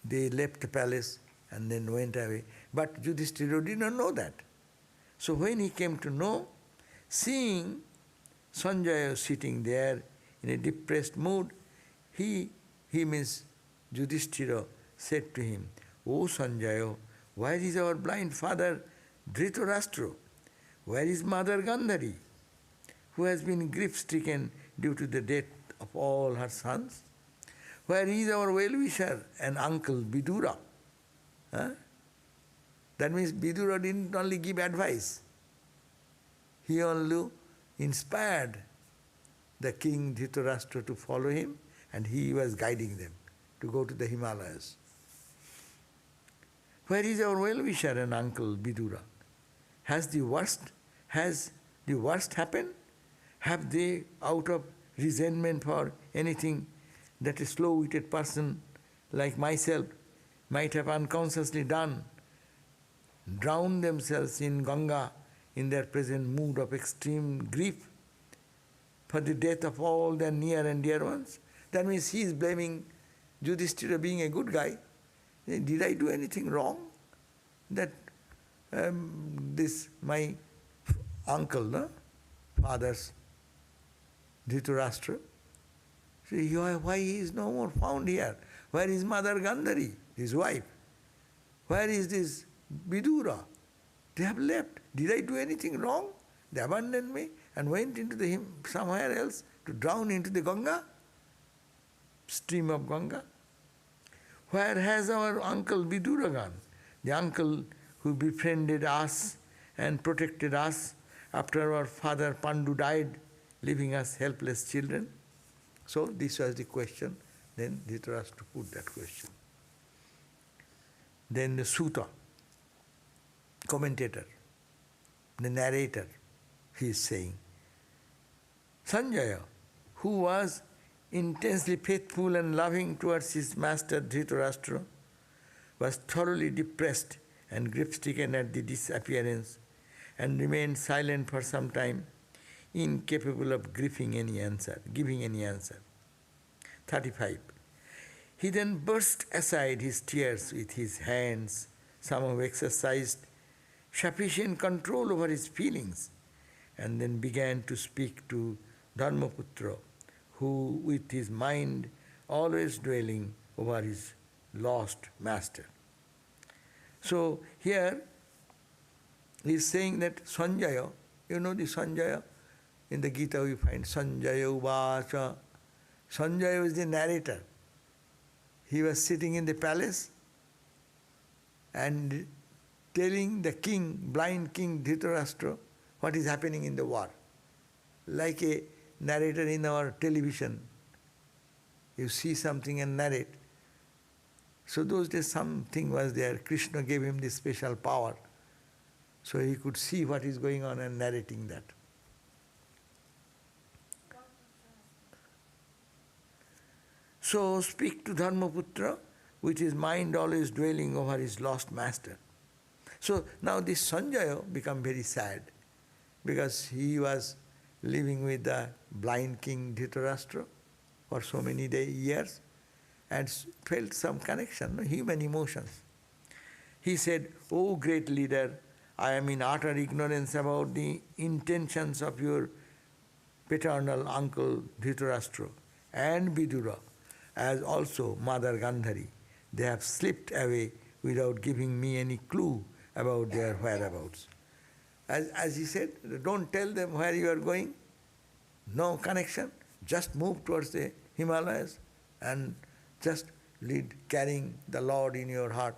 They left the palace and then went away. But Yudhisthira did not know that. So when he came to know, seeing Sanjaya sitting there in a depressed mood, he means Yudhisthira said to him, "O Sanjaya, where is our blind father Dhritarashtra? Where is mother Gandhari, who has been grief-stricken due to the death of all her sons? Where is our well-wisher and uncle Vidura?" Huh? That means Vidura didn't only give advice, he only inspired the king Dhritarashtra to follow him, and he was guiding them to go to the Himalayas. Where is our well-wisher and uncle Vidura? Has the worst happened? Have they, out of resentment for anything that a slow-witted person like myself might have unconsciously done, drowned themselves in Ganga in their present mood of extreme grief for the death of all their near and dear ones? That means he is blaming Yudhisthira being a good guy. Did I do anything wrong? That this, my uncle, no? Father's Dhritarashtra, why he is no more found here? Where is Mother Gandhari, his wife? Where is this Vidura? They have left. Did I do anything wrong? They abandoned me and went into somewhere else to drown into the Ganga, stream of Ganga. Where has our uncle Vidura gone? The uncle who befriended us and protected us after our father Pandu died, leaving us helpless children. So this was the question. Then Dhritarashtra put that question. Then the Sutta, commentator, the narrator, he is saying, Sanjaya, who was intensely faithful and loving towards his master Dhritarashtra, was thoroughly depressed and grief-stricken at the disappearance and remained silent for some time, incapable of giving any answer. 35. He then burst aside his tears with his hands, somehow exercised sufficient control over his feelings, and then began to speak to Dharmaputra, who with his mind always dwelling over his lost master. So here he is saying that Sanjaya, you know the Sanjaya, in the Gita we find Sanjaya Uvacha. Sanjaya was the narrator. He was sitting in the palace and telling the king, blind king Dhritarashtra, what is happening in the war. Like a narrator in our television. You see something and narrate. So those days something was there. Krishna gave him this special power. So he could see what is going on and narrating that. So speak to Dharmaputra with his mind always dwelling over his lost master. So now this Sanjaya became very sad because he was living with the blind king Dhritarashtra for so many years and felt some connection, human emotions. He said, "O great leader, I am in utter ignorance about the intentions of your paternal uncle Dhritarashtra and Vidura, as also Mother Gandhari. They have slipped away without giving me any clue about their whereabouts." As he said, don't tell them where you are going, no connection, just move towards the Himalayas and just carrying the Lord in your heart,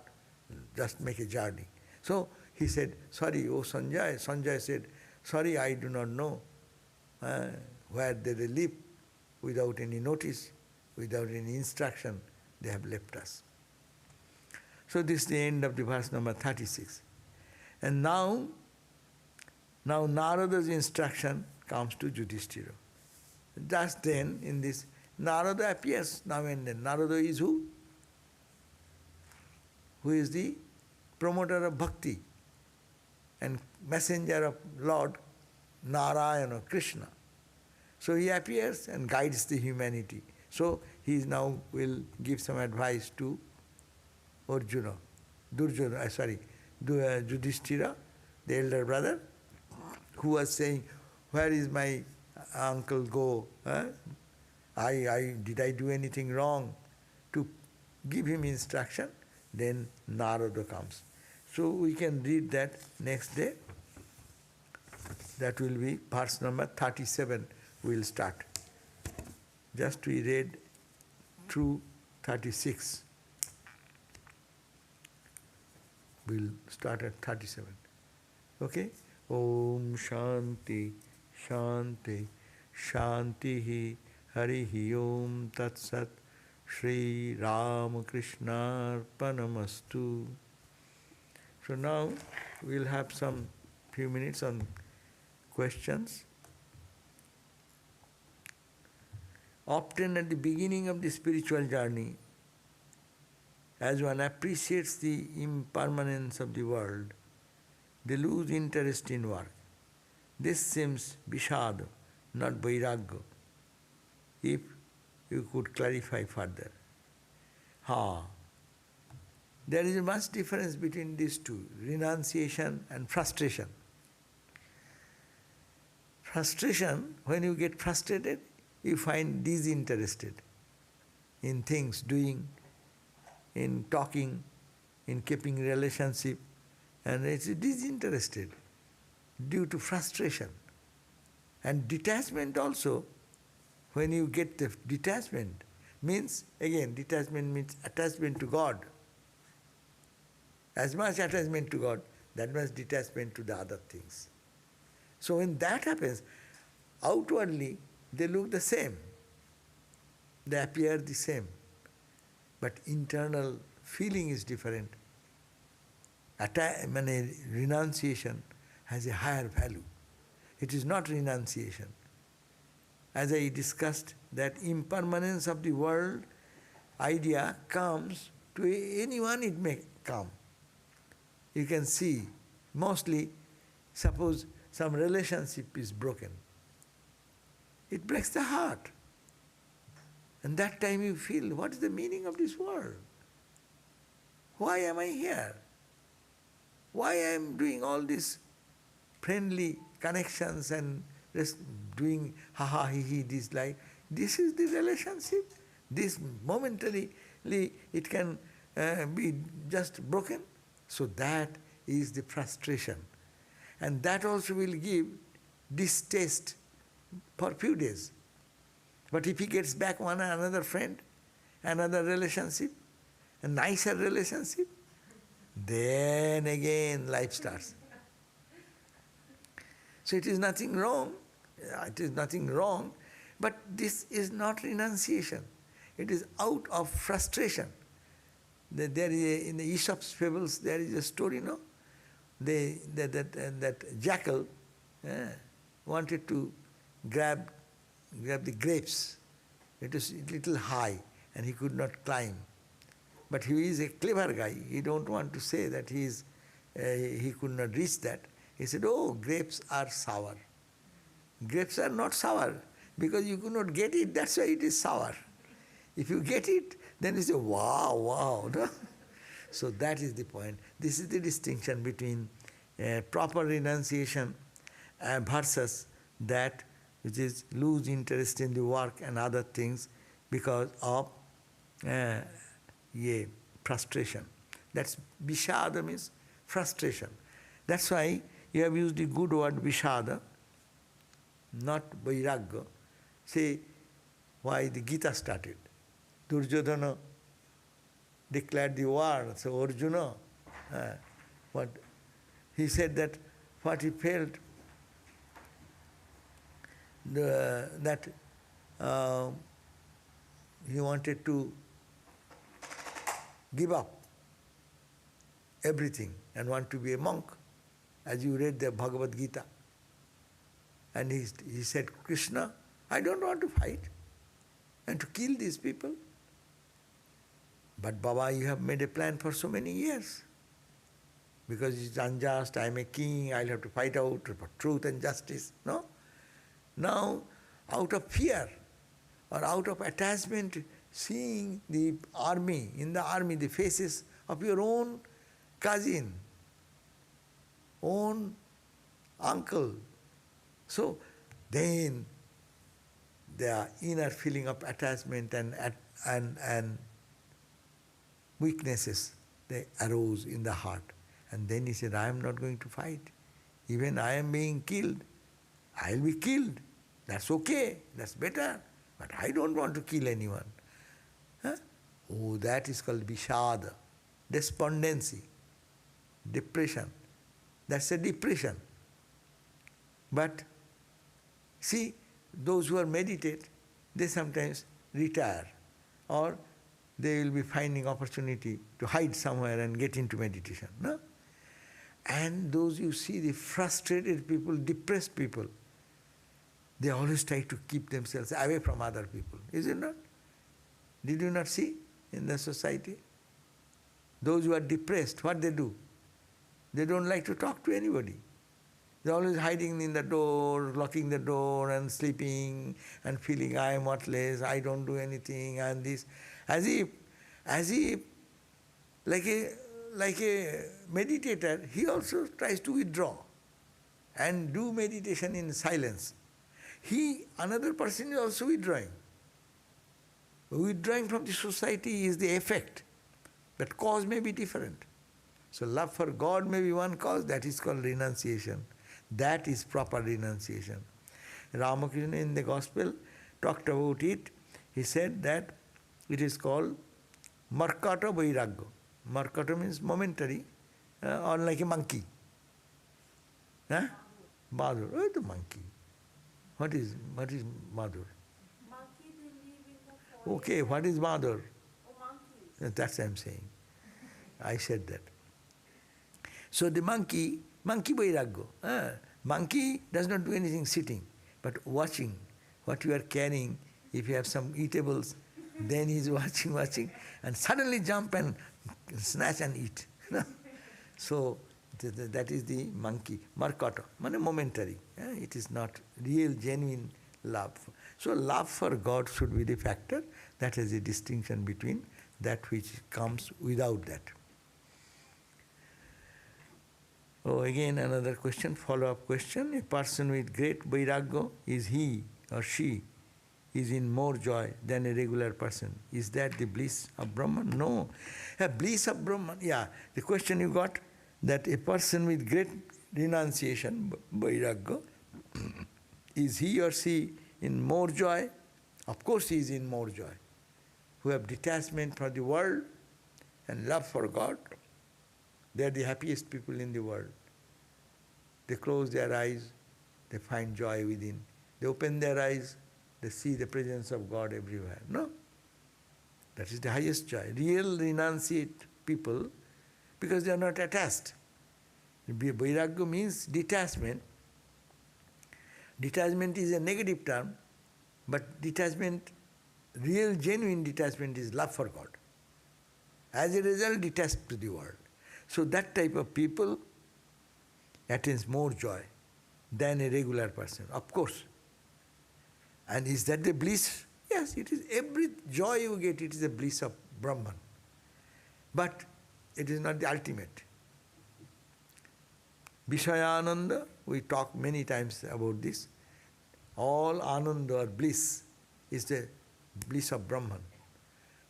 just make a journey. So he said, sorry, oh Sanjay. Sanjay said, sorry, I do not know where they live. Without any notice, without any instruction, they have left us. So this is the end of the verse number 36. And now Narada's instruction comes to Yudhisthira. Just then, in this, Narada appears now and then. Narada is who? Who is the promoter of bhakti and messenger of Lord Narayana, Krishna. So he appears and guides the humanity. So he now will give some advice to Judhisthira, the elder brother, who was saying, where is my uncle go? Did I do anything wrong? To give him instruction, then Narada comes. So we can read that next day. That will be verse number 37. We'll start. Just we read through 36. We'll start at 37. Okay? Om Shanti, Shanti, Shantihi, Harihi Om Tat Sat, Shri Ramakrishna Arpanamastu. So now we'll have some few minutes on questions. Often at the beginning of the spiritual journey, as one appreciates the impermanence of the world, they lose interest in work. This seems vishad, not vairagya. If you could clarify further. There is a much difference between these two, renunciation and frustration. Frustration, when you get frustrated, you find disinterested in things, doing, in talking, in keeping relationship, and it's disinterested due to frustration. And detachment also, when you get the detachment, means, again, detachment means attachment to God. As much attachment to God, that much detachment to the other things. So when that happens, outwardly they look the same. They appear the same. But internal feeling is different. Renunciation has a higher value. It is not renunciation. As I discussed, that impermanence of the world idea comes to anyone, it may come. You can see, mostly, suppose some relationship is broken. It breaks the heart. And that time you feel, what is the meaning of this world? Why am I here? Why I am doing all these friendly connections and just doing ha-ha, he-he, this life? This is the relationship. This momentarily, it can be just broken. So that is the frustration. And that also will give distaste for a few days. But if he gets back another friend, another relationship, a nicer relationship, then again life starts. So it is nothing wrong. It is nothing wrong, but this is not renunciation. It is out of frustration. There is in the Aesop's fables there is a story, no? That jackal wanted to grab the grapes. It was a little high and he could not climb. But he is a clever guy. He don't want to say that he could not reach that. He said, oh, grapes are sour. Grapes are not sour because you could not get it, that's why it is sour. If you get it, then you say, wow, wow. No? So that is the point. This is the distinction between proper renunciation versus that which is lose interest in the work and other things because of frustration. That's vishada means frustration. That's why you have used the good word vishada, not vairagya. See why the Gita started. Duryodhana declared the war. So Arjuna, what he said that what he felt, that he wanted to give up everything and want to be a monk, as you read the Bhagavad Gita. And he said, Krishna, I don't want to fight and to kill these people. But Baba, you have made a plan for so many years. Because it's unjust, I am a king, I'll have to fight out for truth and justice. No? Now, out of fear or out of attachment, seeing the army, in the army, the faces of your own cousin, own uncle. So then the inner feeling of attachment and weaknesses, they arose in the heart. And then he said, I am not going to fight. Even I am being killed. I will be killed. That's okay. That's better. But I don't want to kill anyone. Huh? Oh, that is called Vishada, despondency, depression. That's a depression. But see, those who are meditate, they sometimes retire, or they will be finding opportunity to hide somewhere and get into meditation. No? And those you see, the frustrated people, depressed people, they always try to keep themselves away from other people. Is it not? Did you not see in the society? Those who are depressed, what they do? They don't like to talk to anybody. They're always hiding in the door, locking the door and sleeping and feeling I am worthless, I don't do anything and this. As if like a meditator, he also tries to withdraw and do meditation in silence. Another person is also withdrawing. Withdrawing from the society is the effect, but cause may be different. So love for God may be one cause, that is called renunciation. That is proper renunciation. Ramakrishna in the Gospel talked about it. He said that it is called Markata Vairagya. Markata means momentary, or like a monkey. Huh? Badur. Oh, the monkey. What is Badur? Monkey, they live in the forest. Okay, what is Badur? Oh, monkeys. That's what I'm saying. I said that. So the monkey Vairagya. Monkey does not do anything sitting, but watching what you are carrying. If you have some eatables, then he is watching, and suddenly jump and snatch and eat. So that is the monkey. Markata, momentary. It is not real, genuine love. So love for God should be the factor. That is the distinction between that which comes without that. Oh, again another question, follow-up question. A person with great vairagya, is he or she is in more joy than a regular person? Is that the bliss of Brahman? No. A bliss of Brahman, yeah. The question you got, that a person with great renunciation, vairagya, is he or she in more joy? Of course he is in more joy. Who have detachment from the world and love for God, they are the happiest people in the world. They close their eyes, they find joy within. They open their eyes, they see the presence of God everywhere. No? That is the highest joy. Real renunciate people, because they are not attached. Vairagya means detachment. Detachment is a negative term, but detachment, real genuine detachment is love for God. As a result, detached to the world. So that type of people attains more joy than a regular person, of course. And is that the bliss? Yes, it is. Every joy you get, it is a bliss of Brahman. But it is not the ultimate. Vishayananda, we talk many times about this. All ananda or bliss is the bliss of Brahman.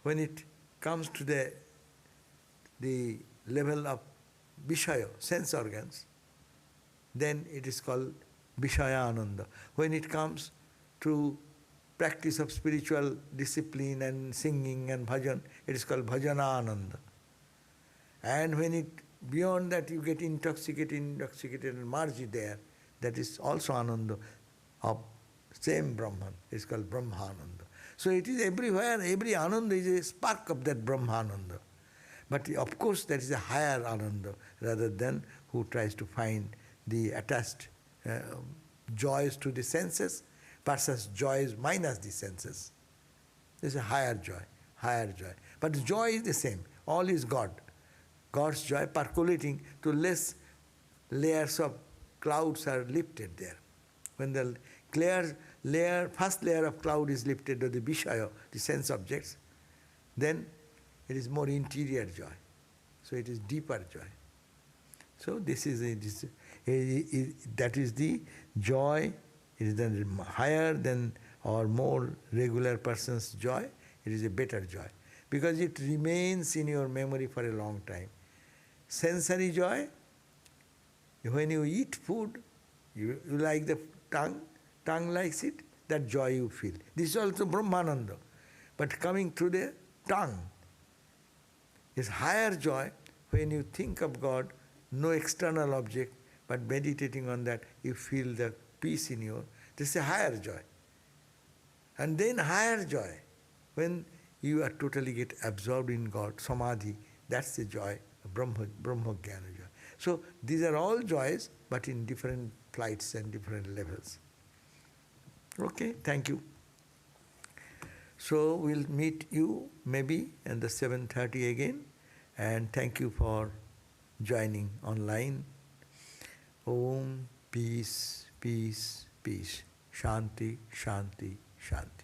When it comes to the level of Vishaya, sense organs, then it is called Vishayananda. When it comes to practice of spiritual discipline and singing and bhajan, it is called bhajana ananda. And when it beyond that you get intoxicated and merge there, that is also ananda of same Brahman. It's called Brahmananda. So it is everywhere, every ananda is a spark of that Brahmananda. But of course that is a higher ananda rather than who tries to find the attached joys to the senses versus joys minus the senses. There's a higher joy, higher joy. But joy is the same. All is God. God's joy percolating to less layers of clouds are lifted there. When the first layer of cloud is lifted to the Vishaya, the sense objects, then it is more interior joy. So it is deeper joy. So that is the joy. It is the higher than or more regular person's joy. It is a better joy because it remains in your memory for a long time. Sensory joy, when you eat food, you like the tongue likes it, that joy you feel. This is also Brahmananda. But coming through the tongue is higher joy when you think of God, no external object, but meditating on that, you feel the peace in you. This is a higher joy. And then higher joy, when you are totally get absorbed in God, samadhi, that's the joy, Brahma Jnana joy. So these are all joys, but in different flights and different levels. Okay, thank you. So we'll meet you maybe at the 7:30 again, and thank you for joining online. Om, peace, peace, peace. Shanti, Shanti, Shanti.